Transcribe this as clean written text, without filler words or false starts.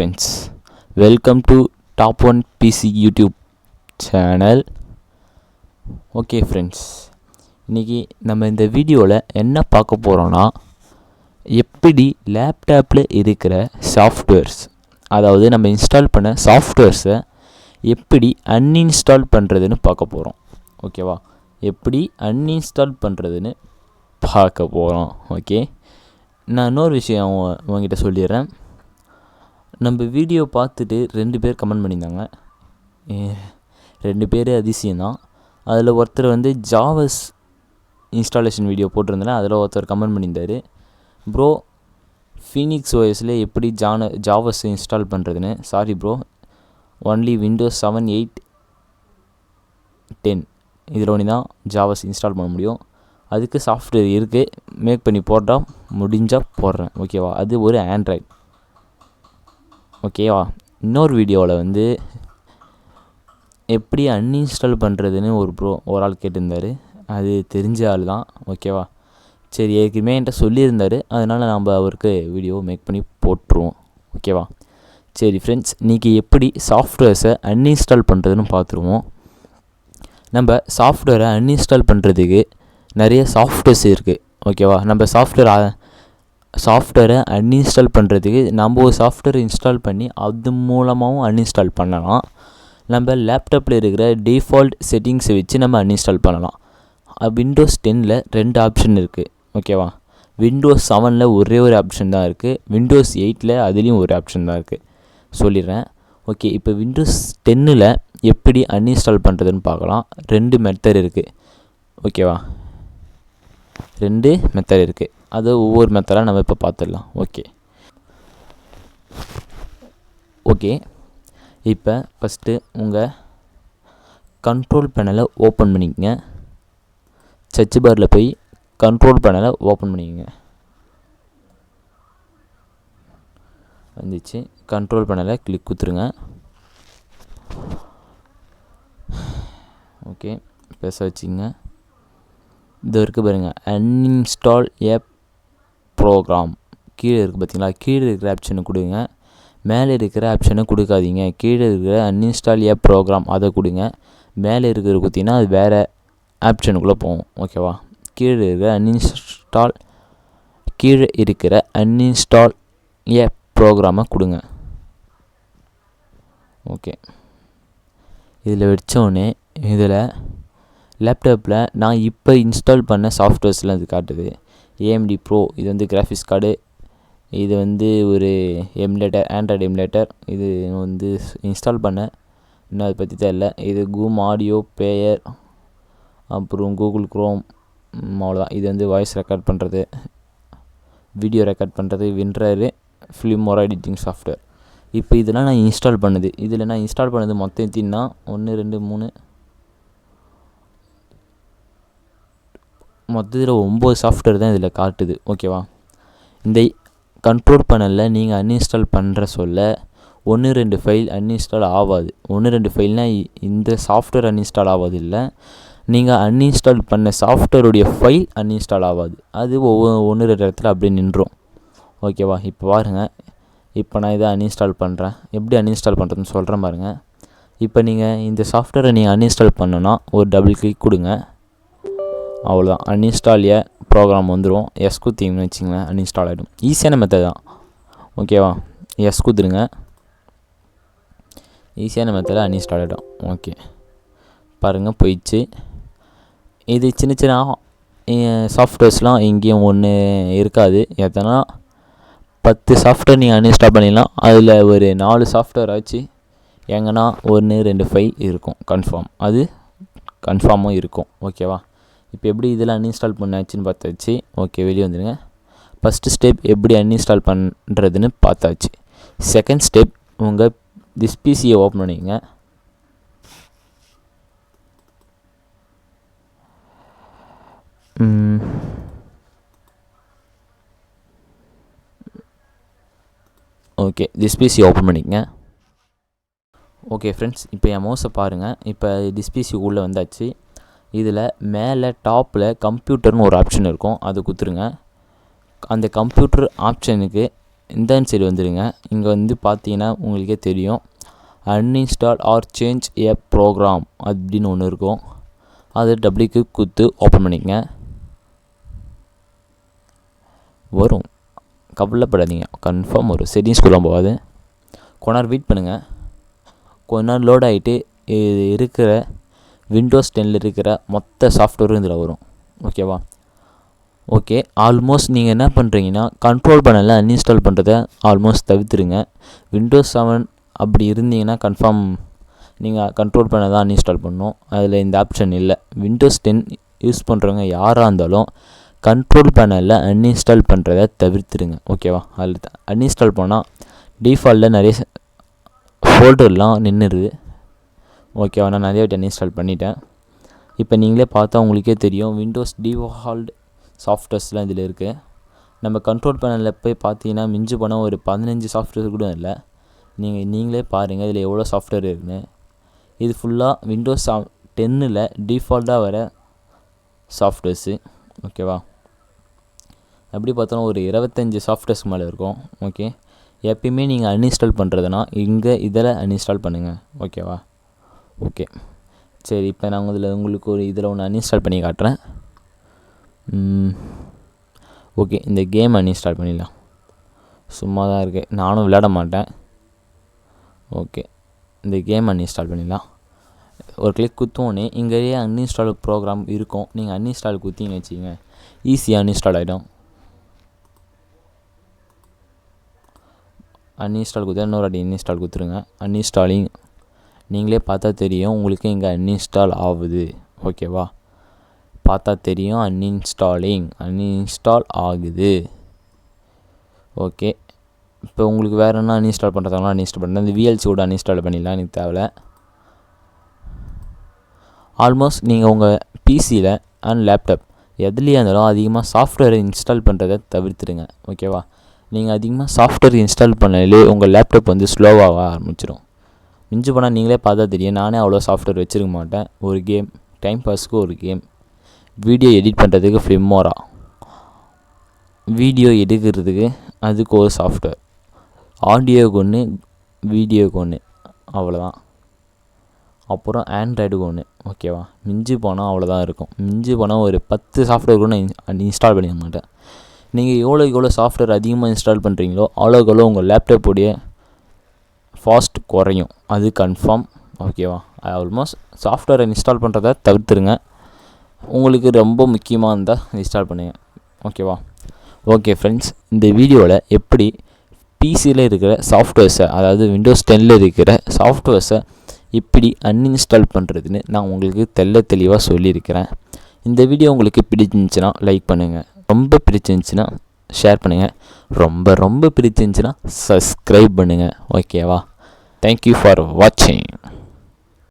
friends, welcome to Top 1 PC YouTube channel. Okay friends, இன்னைக்கு நம்ம இந்த வீடியோவில் என்ன பார்க்க போகிறோன்னா, எப்படி லேப்டாப்பில் இருக்கிற சாஃப்ட்வேர்ஸ், அதாவது நம்ம இன்ஸ்டால் பண்ண சாஃப்ட்வேர்ஸை எப்படி அன்இன்ஸ்டால் பண்ணுறதுன்னு பார்க்க போகிறோம். ஓகேவா? எப்படி அன்இன்ஸ்டால் பண்ணுறதுன்னு பார்க்க போகிறோம். ஓகே, நான் இன்னொரு விஷயம் உங்ககிட்ட சொல்லிடுறேன். நம்ம வீடியோ பார்த்துட்டு 2 பேர் கமெண்ட் பண்ணியிருந்தாங்க. 2 பேர் அதிசயம்தான். அதில் ஒருத்தர் வந்து ஜாவஸ் இன்ஸ்டாலேஷன் வீடியோ போட்டிருந்தேன். அதில் ஒருத்தர் கமெண்ட் பண்ணியிருந்தார், ப்ரோ ஃபீனிக்ஸ் ஓஎஸில் எப்படி ஜாவஸ் இன்ஸ்டால் பண்ணுறதுன்னு. சாரி ப்ரோ, ஒன்லி விண்டோஸ் 7, 8, 10 இதில் ஒன்று தான் ஜாவஸ் இன்ஸ்டால் பண்ண முடியும். அதுக்கு சாஃப்ட்வேர் இருக்குது, மேக் பண்ணி போட்டால் முடிஞ்சால் போடுறேன். ஓகேவா? அது ஒரு ஆண்ட்ராய்ட். ஓகேவா? இன்னொரு வீடியோவில் வந்து எப்படி அன்இன்ஸ்டால் பண்ணுறதுன்னு ஒரு ஆள் கேட்டிருந்தார். அது தெரிஞ்ச ஆள் தான். ஓகேவா? சரி, ஏற்கனவே என்கிட்ட சொல்லியிருந்தார், அதனால் நம்ம அவருக்கு வீடியோ மேக் பண்ணி போட்டுருவோம். ஓகேவா? சரி ஃப்ரெண்ட்ஸ், இன்றைக்கி எப்படி சாஃப்ட்வேர்ஸை அன்இன்ஸ்டால் பண்ணுறதுன்னு பார்த்துருவோம். நம்ம சாஃப்ட்வேரை அன்இன்ஸ்டால் பண்ணுறதுக்கு நிறைய சாஃப்ட்வேர்ஸ் இருக்குது. ஓகேவா? நம்ம சாஃப்ட்வேரை அன்இன்ஸ்டால் பண்ணுறதுக்கு நம்ம ஒரு சாஃப்ட்வேர் இன்ஸ்டால் பண்ணி அது மூலமாகவும் அன்இன்ஸ்டால் பண்ணலாம். நம்ம லேப்டாப்பில் இருக்கிற டிஃபால்ட் செட்டிங்ஸை வச்சு நம்ம அன்இன்ஸ்டால் பண்ணலாம். விண்டோஸ் 10ல் 2 ஆப்ஷன் இருக்குது. ஓகேவா? விண்டோஸ் 7ல் ஒரே ஒரு ஆப்ஷன் தான் இருக்குது. விண்டோஸ் 8ல் அதுலேயும் ஒரு ஆப்ஷன் தான் இருக்குது. சொல்லிடுறேன். ஓகே, இப்போ விண்டோஸ் 10ல் எப்படி அன்இன்ஸ்டால் பண்ணுறதுன்னு பார்க்கலாம். 2 மெத்தட் இருக்குது. ஓகேவா? 2 மெத்தட் இருக்குது. அது ஒவ்வொரு மெத்தடாக நம்ம இப்போ பார்த்துடலாம். ஓகே, இப்போ ஃபஸ்ட்டு உங்கள் கண்ட்ரோல் பேனலை ஓப்பன் பண்ணிக்கங்க. சர்ச் பாரில் போய் கண்ட்ரோல் பேனலை ஓப்பன் பண்ணிக்கங்க. வந்துச்சு. கண்ட்ரோல் பேனலை கிளிக் கொடுத்துருங்க. ஓகே, பேச வச்சுங்க. இது இருக்குது பாருங்கள், அன்இன்ஸ்டால் ஏ ப்ரோக்ராம் கீழே இருக்குது பார்த்தீங்களா? கீழே இருக்கிற ஆப்ஷனை கொடுங்க, மேலே இருக்கிற ஆப்ஷனை கொடுக்காதீங்க. கீழே இருக்கிற அன்இன்ஸ்டால் ஏ ப்ரோக்ராம் அதை கொடுங்க. மேலே இருக்கிறது பார்த்தீங்கன்னா அது வேறு ஆப்ஷனுக்குள்ளே போகும். ஓகேவா? கீழே இருக்கிற அன்இன்ஸ்டால் ஏ ப்ரோக்ராமை கொடுங்க. ஓகே, இதில் வச்சோடனே இதில் லேப்டாப்பில் நான் இப்போ இன்ஸ்டால் பண்ண சாஃப்ட்வேர்ஸ்லாம் இது காட்டுது. ஏஎம்டி ப்ரோ, இது வந்து கிராஃபிக்ஸ் கார்டு, இது வந்து ஒரு எமுலேட்டர், ஆண்ட்ராய்டு எமுலேட்டர். இது வந்து இன்ஸ்டால் பண்ண இன்னும் அதை பற்றி தெரியல. இது கூம் ஆடியோ பிளேயர், அப்புறம் கூகுள் குரோம், அவ்வளோதான். இது வந்து வாய்ஸ் ரெக்கார்ட் பண்ணுறது, வீடியோ ரெக்கார்ட் பண்ணுறது, வின்ரரு, ஃபிலிமோரா எடிட்டிங் சாஃப்ட்வேர். இப்போ இதெல்லாம் நான் இன்ஸ்டால் பண்ணுது. இதில் நான் இன்ஸ்டால் பண்ணது மொத்தம் எத்தின்னா 1 2 3 மொத்தத்தில் 9 சாஃப்ட்வேர் தான் இதில் காட்டுது. ஓகேவா? இந்த கண்ட்ரோல் பேனலில் நீங்கள் அன்இன்ஸ்டால் பண்ணுற சொல்ல 1 2 ஃபைல் அன்இன்ஸ்டால் ஆகாது. 1 2 ஃபைல்னால் இந்த சாஃப்ட்வேர் அன்இன்ஸ்டால் ஆகாது. இல்லை, நீங்கள் அன்இன்ஸ்டால் பண்ண சாஃப்ட்வேருடைய ஃபைல் அன்இன்ஸ்டால் ஆகாது. அது 1 2 இடத்துல அப்படியே நின்றும். ஓகேவா? இப்போ பாருங்கள், இப்போ நான் இதை அன்இன்ஸ்டால் பண்ணுறேன். எப்படி அன்இன்ஸ்டால் பண்ணுறதுன்னு சொல்கிறேன் பாருங்கள். இப்போ நீங்கள் இந்த சாஃப்ட்வேரை நீங்கள் அன்இன்ஸ்டால் பண்ணணுன்னா ஒரு டபுள் கிளிக் கொடுங்க. அவ்வளோதான், அன்இன்ஸ்டால் ஏ ப்ரோக்ராம் வந்துடும். எஸ் குத்திங்கன்னு வச்சிங்களேன், அன்இன்ஸ்டால் ஆகிடும். ஈஸியான மெத்தட் தான். ஓகேவா? எஸ் குத்துருங்க. ஈஸியான மெத்தடில் அன்இன்ஸ்டால் ஆகிடும். ஓகே, பாருங்கள் போயிடுச்சு. இது சின்ன சின்ன சாஃப்ட்வேர்ஸ்லாம் எங்கேயும் ஒன்று இருக்காது. எத்தனா 10 சாஃப்ட்வேர் நீங்கள் அன்இன்ஸ்டால் பண்ணிடலாம். அதில் ஒரு 4 சாஃப்ட்வேர் ஆச்சு எங்கன்னா 1 2 ஃபைல் இருக்கும் கன்ஃபார்ம். அது கன்ஃபார்மும் இருக்கும். ஓகேவா? இப்போ எப்படி இதில் அன்இன்ஸ்டால் பண்ணாச்சுன்னு பார்த்தாச்சு. ஓகே, வெளியே வந்துடுங்க. ஃபஸ்ட்டு ஸ்டெப் எப்படி அன்இன்ஸ்டால் பண்ணுறதுன்னு பார்த்தாச்சு. செகண்ட் ஸ்டெப், உங்கள் பிசியை ஓப்பன் பண்ணிங்க. ஓகே, பிசி ஓப்பன் பண்ணிக்கங்க. ஓகே ஃப்ரெண்ட்ஸ், இப்போ என் மவுஸை பாருங்கள். இப்போ பிசி உள்ளே வந்தாச்சு. இதில் மேலே டாப்பில் கம்ப்யூட்டர்னு ஒரு ஆப்ஷன் இருக்கும், அது கொடுத்துருங்க. அந்த கம்ப்யூட்டர் ஆப்ஷனுக்கு இந்த சைடு வந்துடுங்க. இங்கே வந்து பார்த்தீங்கன்னா உங்களுக்கே தெரியும், uninstall or change a program அப்படின்னு ஒன்று இருக்கும். அது டபுள்யூக்கு குத்து ஓப்பன் பண்ணிக்கங்க. வரும், கவலைப்படாதீங்க, கன்ஃபார்ம் வரும். செட்டிங்ஸ்குள்ளே போகாது, கொஞ்ச நேரம் வெயிட் பண்ணுங்கள். கொஞ்ச நேரம் லோட் ஆகிட்டு இது இருக்கிற விண்டோஸ் 10 இருக்கிற மொத்த சாஃப்ட்வேரும் இதில் வரும். ஓகேவா? ஓகே, ஆல்மோஸ்ட் நீங்கள் என்ன பண்ணுறீங்கன்னா கண்ட்ரோல் பேனலில் அன்இன்ஸ்டால் பண்ணுறதை ஆல்மோஸ்ட் தவிர்த்துருங்க. விண்டோஸ் 7 அப்படி இருந்தீங்கன்னா கன்ஃபார்ம் நீங்கள் கண்ட்ரோல் பேனல் தான் அன்இன்ஸ்டால் பண்ணணும். அதில் இந்த ஆப்ஷன் இல்லை. விண்டோஸ் 10 யூஸ் பண்ணுறவங்க யாராக இருந்தாலும் கண்ட்ரோல் பேனலில் அன்இன்ஸ்டால் பண்ணுறதை தவிர்த்துருங்க. ஓகேவா? அதில் அன்இன்ஸ்டால் பண்ணால் டிஃபால்ட்டில் நிறைய ஃபோல்டர்லாம் நின்றுடுது. ஓகேவா? நான் நிறைய வாட்டி அன்இன்ஸ்டால் பண்ணிட்டேன். இப்போ நீங்களே பார்த்தா உங்களுக்கே தெரியும், விண்டோஸ் டிஃபால்ட் சாஃப்ட்வேர்ஸ்லாம் இதில் இருக்குது. நம்ம கண்ட்ரோல் பேனலில் போய் பார்த்தீங்கன்னா மிஞ்சி போனால் ஒரு 15 சாஃப்ட்வேர் கூட இல்லை. நீங்களே பாருங்கள் இதில் எவ்வளோ சாஃப்ட்வேர் இருக்குன்னு. இது ஃபுல்லாக விண்டோஸ் 10ல் டிஃபால்ட்டாக வர சாஃப்ட்வேர்ஸு. ஓகேவா? அப்படி பார்த்தோன்னா ஒரு 25 சாஃப்ட்வேர்ஸ்க்கு மேலே இருக்கும். ஓகே, எப்பயுமே நீங்கள் அன்இன்ஸ்டால் பண்ணுறதுனா இங்கே இதில் அன்இன்ஸ்டால் பண்ணுங்கள். ஓகேவா? ஓகே சரி, இப்போ நான் உங்களுக்கு ஒரு இதில் ஒன்று அன்இன்ஸ்டால் பண்ணி காட்டுறேன். ஓகே, இந்த கேம் அன்இன்ஸ்டால் பண்ணிடலாம். சும்மா தான் இருக்குது, நானும் விளையாட மாட்டேன். ஓகே, இந்த கேம் அன்இன்ஸ்டால் பண்ணிடலாம். ஒரு கிளிக் குத்தோன்னே இங்கேயே அன்இன்ஸ்டால் ப்ரோக்ராம் இருக்கும். நீங்கள் அன்இன்ஸ்டால் குத்திங்கன்னு வச்சுக்கோங்க, ஈஸியாக அன்இன்ஸ்டால் ஆகிடும். அன்இன்ஸ்டால் குத்தா இன்னொரு வாட்டி இன்இன்ஸ்டால் குத்துருங்க. அன்இன்ஸ்டாலிங் நீங்களே பார்த்தா தெரியும் உங்களுக்கு இங்கே அன்இன்ஸ்டால் ஆகுது. ஓகேவா? பார்த்தா தெரியும் அன்இன்ஸ்டால் ஆகுது. ஓகே, இப்போ உங்களுக்கு வேறு என்ன அன்இன்ஸ்டால் பண்ணுறதாங்களோ அன்இன்ஸ்டால் பண்ணுறேன். இந்த விஎல்சி கூட அன்இன்ஸ்டால் பண்ணிடலாம், எனக்கு தேவை. ஆல்மோஸ்ட் நீங்கள் உங்கள் பிசியில் அண்ட் லேப்டாப் எதுலேயே இருந்தாலும் அதிகமாக சாஃப்ட்வேரை இன்ஸ்டால் பண்ணுறதை தவிர்த்துடுங்க. ஓகேவா? நீங்கள் அதிகமாக சாஃப்ட்வேர் இன்ஸ்டால் பண்ணாலே உங்கள் லேப்டாப் வந்து ஸ்லோவாக ஆரம்பிச்சிடும். மிஞ்சி போனால் நீங்களே பார்த்தா தெரியும், நானே அவ்வளோ சாஃப்ட்வேர் வச்சுருக்க மாட்டேன். ஒரு கேம், டைம் பாஸ்க்கு ஒரு கேம், வீடியோ எடிட் பண்ணுறதுக்கு ஃபிலிமோரா, வீடியோ எடுக்கிறதுக்கு அதுக்கு ஒரு சாஃப்ட்வேர், ஆடியோக்கு ஒன்று, வீடியோக்கு ஒன்று, அவ்வளோதான். அப்புறம் ஆண்ட்ராய்டுக்கு ஒன்று. ஓகேவா? மிஞ்சி போனால் அவ்வளோதான் இருக்கும். மிஞ்சி போனால் ஒரு 10 சாஃப்ட்வேர் கூட நான் இன்ஸ்டால் பண்ணிக்க மாட்டேன். நீங்கள் எவ்வளோ சாஃப்ட்வேர் அதிகமாக இன்ஸ்டால் பண்ணுறீங்களோ அவ்வளோக்கு உங்கள் லேப்டாப்புடைய ஃபாஸ்ட் குறையும், அது கன்ஃபார்ம். ஓகேவா? ஆல்மோஸ்ட் சாஃப்ட்வேரை இன்ஸ்டால் பண்ணுறத தவிர்த்துருங்க. உங்களுக்கு ரொம்ப முக்கியமாக இருந்தால் இன்ஸ்டால் பண்ணுங்கள். ஓகேவா? ஓகே ஃப்ரெண்ட்ஸ், இந்த வீடியோவில் எப்படி பிசியில் இருக்கிற சாஃப்ட்வேர்ஸை, அதாவது விண்டோஸ் 10ல் இருக்கிற சாஃப்ட்வேர்ஸை எப்படி அன்இன்ஸ்டால் பண்ணுறதுன்னு நான் உங்களுக்கு தெளிவாக சொல்லியிருக்கிறேன். இந்த வீடியோ உங்களுக்கு பிடிச்சிருந்துச்சுன்னா லைக் பண்ணுங்கள், ரொம்ப பிடிச்சிருந்துச்சுன்னா ஷேர் பண்ணுங்கள், ரொம்ப பிடிச்சிருந்துச்சுன்னா சப்ஸ்கிரைப் பண்ணுங்கள். ஓகேவா? தேங்க்யூ ஃபார் வாட்சிங்.